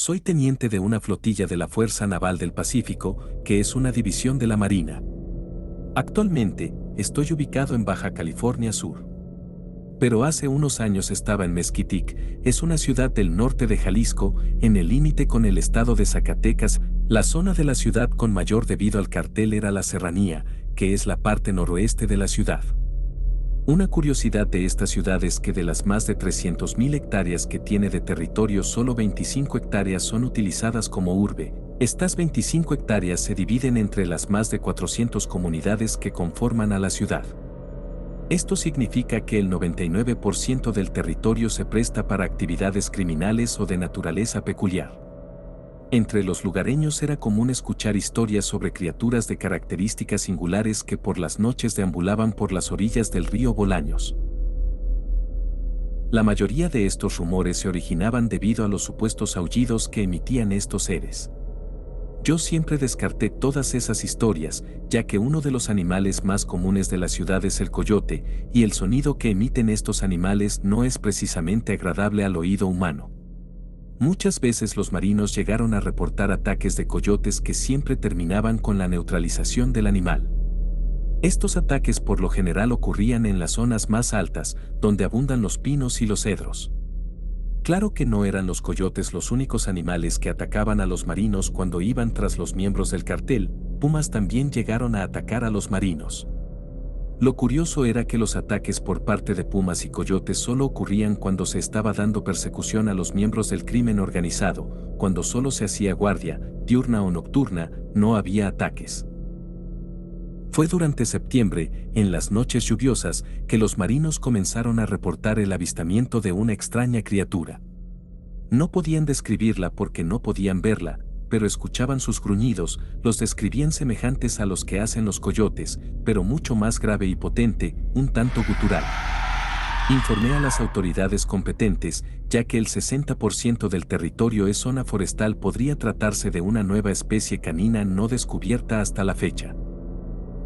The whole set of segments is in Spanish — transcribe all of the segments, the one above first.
Soy teniente de una flotilla de la Fuerza Naval del Pacífico, que es una división de la Marina. Actualmente, estoy ubicado en Baja California Sur. Pero hace unos años estaba en Mezquitic, es una ciudad del norte de Jalisco, en el límite con el estado de Zacatecas. La zona de la ciudad con mayor debido al cartel era la Serranía, que es la parte noroeste de la ciudad. Una curiosidad de esta ciudad es que de las más de 300.000 hectáreas que tiene de territorio, solo 25 hectáreas son utilizadas como urbe. Estas 25 hectáreas se dividen entre las más de 400 comunidades que conforman a la ciudad. Esto significa que el 99% del territorio se presta para actividades criminales o de naturaleza peculiar. Entre los lugareños era común escuchar historias sobre criaturas de características singulares que por las noches deambulaban por las orillas del río Bolaños. La mayoría de estos rumores se originaban debido a los supuestos aullidos que emitían estos seres. Yo siempre descarté todas esas historias, ya que uno de los animales más comunes de la ciudad es el coyote, y el sonido que emiten estos animales no es precisamente agradable al oído humano. Muchas veces los marinos llegaron a reportar ataques de coyotes que siempre terminaban con la neutralización del animal. Estos ataques por lo general ocurrían en las zonas más altas, donde abundan los pinos y los cedros. Claro que no eran los coyotes los únicos animales que atacaban a los marinos cuando iban tras los miembros del cartel, pumas también llegaron a atacar a los marinos. Lo curioso era que los ataques por parte de pumas y coyotes solo ocurrían cuando se estaba dando persecución a los miembros del crimen organizado. Cuando solo se hacía guardia, diurna o nocturna, no había ataques. Fue durante septiembre, en las noches lluviosas, que los marinos comenzaron a reportar el avistamiento de una extraña criatura. No podían describirla porque no podían verla, pero escuchaban sus gruñidos, los describían semejantes a los que hacen los coyotes, pero mucho más grave y potente, un tanto gutural. Informé a las autoridades competentes, ya que el 60% del territorio es zona forestal. Podría tratarse de una nueva especie canina no descubierta hasta la fecha.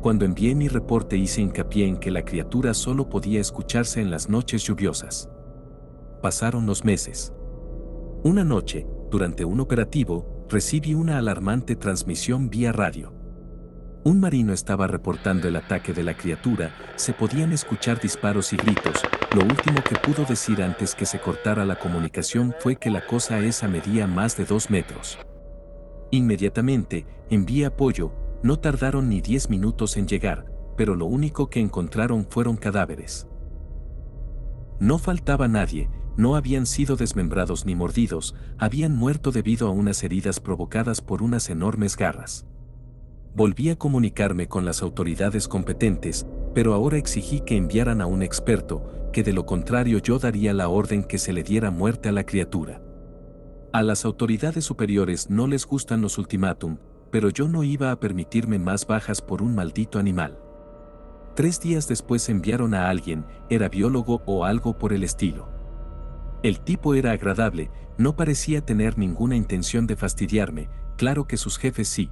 Cuando envié mi reporte hice hincapié en que la criatura solo podía escucharse en las noches lluviosas. Pasaron los meses. Una noche, durante un operativo, recibí una alarmante transmisión vía radio. Un marino estaba reportando el ataque de la criatura, se podían escuchar disparos y gritos. Lo último que pudo decir antes que se cortara la comunicación fue que la cosa esa medía más de 2 metros. Inmediatamente, envié apoyo. No tardaron ni 10 minutos en llegar, pero lo único que encontraron fueron cadáveres. No faltaba nadie, no habían sido desmembrados ni mordidos, habían muerto debido a unas heridas provocadas por unas enormes garras. Volví a comunicarme con las autoridades competentes, pero ahora exigí que enviaran a un experto, que de lo contrario yo daría la orden que se le diera muerte a la criatura. A las autoridades superiores no les gustan los ultimátum, pero yo no iba a permitirme más bajas por un maldito animal. 3 días después enviaron a alguien, era biólogo o algo por el estilo. El tipo era agradable, no parecía tener ninguna intención de fastidiarme, claro que sus jefes sí.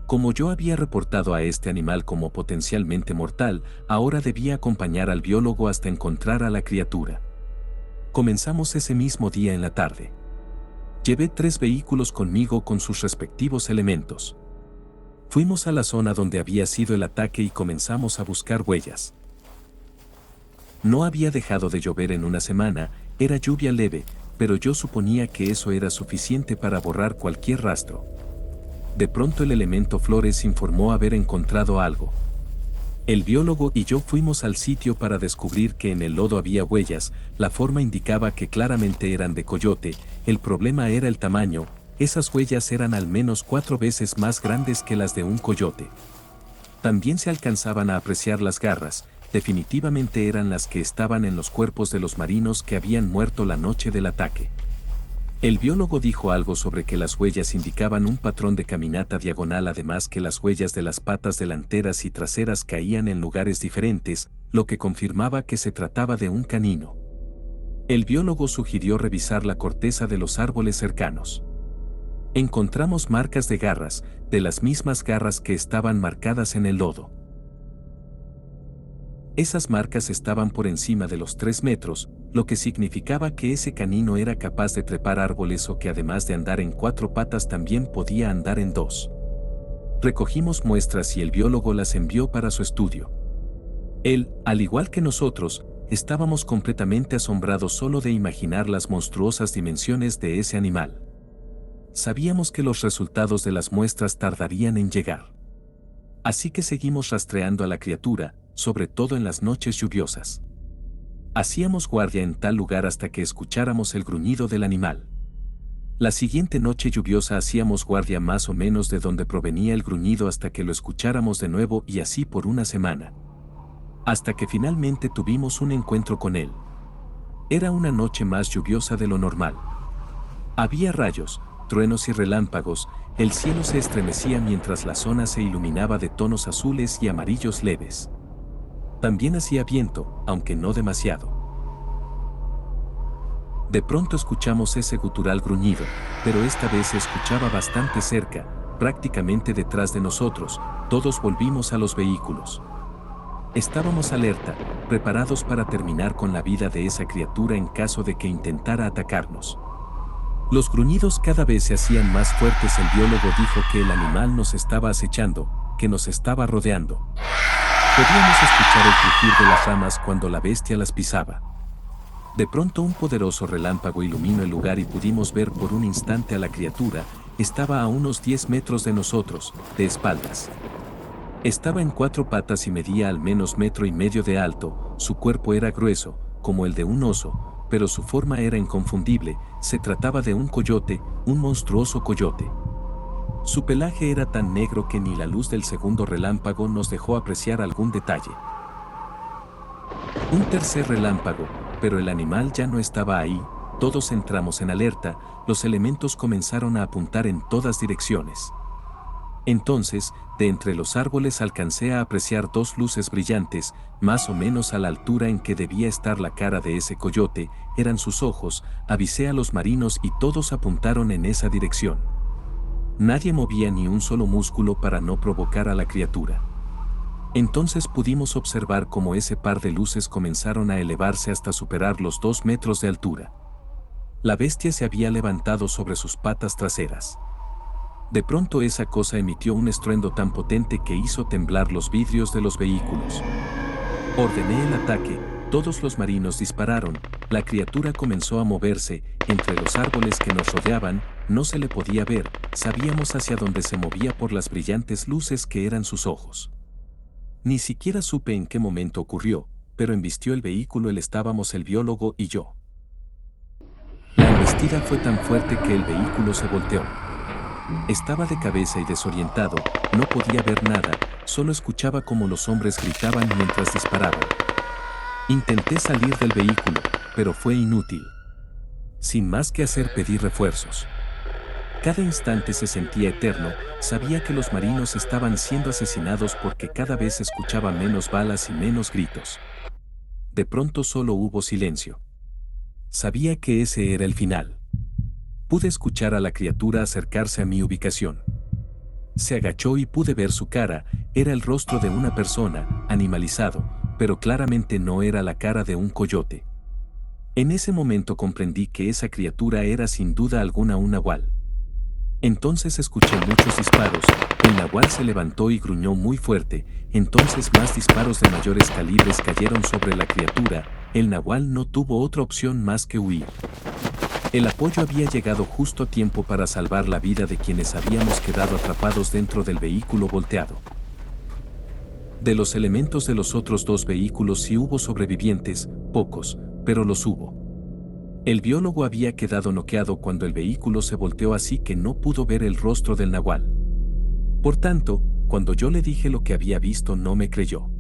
Como yo había reportado a este animal como potencialmente mortal, ahora debía acompañar al biólogo hasta encontrar a la criatura. Comenzamos ese mismo día en la tarde. Llevé 3 vehículos conmigo con sus respectivos elementos. Fuimos a la zona donde había sido el ataque y comenzamos a buscar huellas. No había dejado de llover en una semana, era lluvia leve, pero yo suponía que eso era suficiente para borrar cualquier rastro. De pronto el elemento Flores informó haber encontrado algo. El biólogo y yo fuimos al sitio para descubrir que en el lodo había huellas, la forma indicaba que claramente eran de coyote, el problema era el tamaño, esas huellas eran al menos 4 veces más grandes que las de un coyote. También se alcanzaban a apreciar las garras, definitivamente eran las que estaban en los cuerpos de los marinos que habían muerto la noche del ataque. El biólogo dijo algo sobre que las huellas indicaban un patrón de caminata diagonal, además que las huellas de las patas delanteras y traseras caían en lugares diferentes, lo que confirmaba que se trataba de un canino. El biólogo sugirió revisar la corteza de los árboles cercanos. Encontramos marcas de garras, de las mismas garras que estaban marcadas en el lodo. Esas marcas estaban por encima de los 3 metros, lo que significaba que ese canino era capaz de trepar árboles o que además de andar en 4 patas también podía andar en 2. Recogimos muestras y el biólogo las envió para su estudio. Él, al igual que nosotros, estábamos completamente asombrados solo de imaginar las monstruosas dimensiones de ese animal. Sabíamos que los resultados de las muestras tardarían en llegar. Así que seguimos rastreando a la criatura, sobre todo en las noches lluviosas. Hacíamos guardia en tal lugar hasta que escucháramos el gruñido del animal. La siguiente noche lluviosa hacíamos guardia más o menos de donde provenía el gruñido hasta que lo escucháramos de nuevo y así por una semana. Hasta que finalmente tuvimos un encuentro con él. Era una noche más lluviosa de lo normal. Había rayos, truenos y relámpagos, el cielo se estremecía mientras la zona se iluminaba de tonos azules y amarillos leves. También hacía viento, aunque no demasiado. De pronto escuchamos ese gutural gruñido, pero esta vez se escuchaba bastante cerca, prácticamente detrás de nosotros. Todos volvimos a los vehículos. Estábamos alerta, preparados para terminar con la vida de esa criatura en caso de que intentara atacarnos. Los gruñidos cada vez se hacían más fuertes. El biólogo dijo que el animal nos estaba acechando, que nos estaba rodeando. Podíamos escuchar el crujir de las ramas cuando la bestia las pisaba. De pronto un poderoso relámpago iluminó el lugar y pudimos ver por un instante a la criatura. Estaba a unos 10 metros de nosotros, de espaldas. Estaba en 4 patas y medía al menos 1,5 metros de alto. Su cuerpo era grueso, como el de un oso, pero su forma era inconfundible. Se trataba de un coyote, un monstruoso coyote. Su pelaje era tan negro que ni la luz del segundo relámpago nos dejó apreciar algún detalle. Un tercer relámpago, pero el animal ya no estaba ahí. Todos entramos en alerta, los elementos comenzaron a apuntar en todas direcciones. Entonces, de entre los árboles alcancé a apreciar 2 luces brillantes, más o menos a la altura en que debía estar la cara de ese coyote. Eran sus ojos. Avisé a los marinos y todos apuntaron en esa dirección. Nadie movía ni un solo músculo para no provocar a la criatura. Entonces pudimos observar cómo ese par de luces comenzaron a elevarse hasta superar los 2 metros de altura. La bestia se había levantado sobre sus patas traseras. De pronto esa cosa emitió un estruendo tan potente que hizo temblar los vidrios de los vehículos. Ordené el ataque, todos los marinos dispararon, la criatura comenzó a moverse. Entre los árboles que nos rodeaban, no se le podía ver, sabíamos hacia dónde se movía por las brillantes luces que eran sus ojos. Ni siquiera supe en qué momento ocurrió, pero embistió el vehículo. Estábamos el biólogo y yo. La embestida fue tan fuerte que el vehículo se volteó. Estaba de cabeza y desorientado, no podía ver nada, solo escuchaba cómo los hombres gritaban mientras disparaban. Intenté salir del vehículo, pero fue inútil. Sin más que hacer, pedí refuerzos. Cada instante se sentía eterno. Sabía que los marinos estaban siendo asesinados porque cada vez escuchaba menos balas y menos gritos. De pronto solo hubo silencio. Sabía que ese era el final. Pude escuchar a la criatura acercarse a mi ubicación. Se agachó y pude ver su cara. Era el rostro de una persona, animalizado, pero claramente no era la cara de un coyote. En ese momento comprendí que esa criatura era sin duda alguna un nahual. Entonces escuché muchos disparos. El nahual se levantó y gruñó muy fuerte. Entonces más disparos de mayores calibres cayeron sobre la criatura. El nahual no tuvo otra opción más que huir. El apoyo había llegado justo a tiempo para salvar la vida de quienes habíamos quedado atrapados dentro del vehículo volteado. De los elementos de los otros 2 vehículos sí hubo sobrevivientes, pocos, pero los hubo. El biólogo había quedado noqueado cuando el vehículo se volteó, así que no pudo ver el rostro del nahual. Por tanto, cuando yo le dije lo que había visto, no me creyó.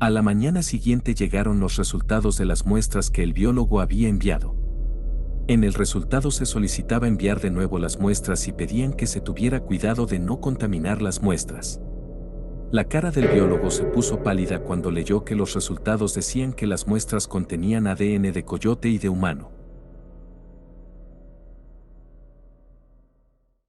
A la mañana siguiente llegaron los resultados de las muestras que el biólogo había enviado. En el resultado se solicitaba enviar de nuevo las muestras y pedían que se tuviera cuidado de no contaminar las muestras. La cara del biólogo se puso pálida cuando leyó que los resultados decían que las muestras contenían ADN de coyote y de humano.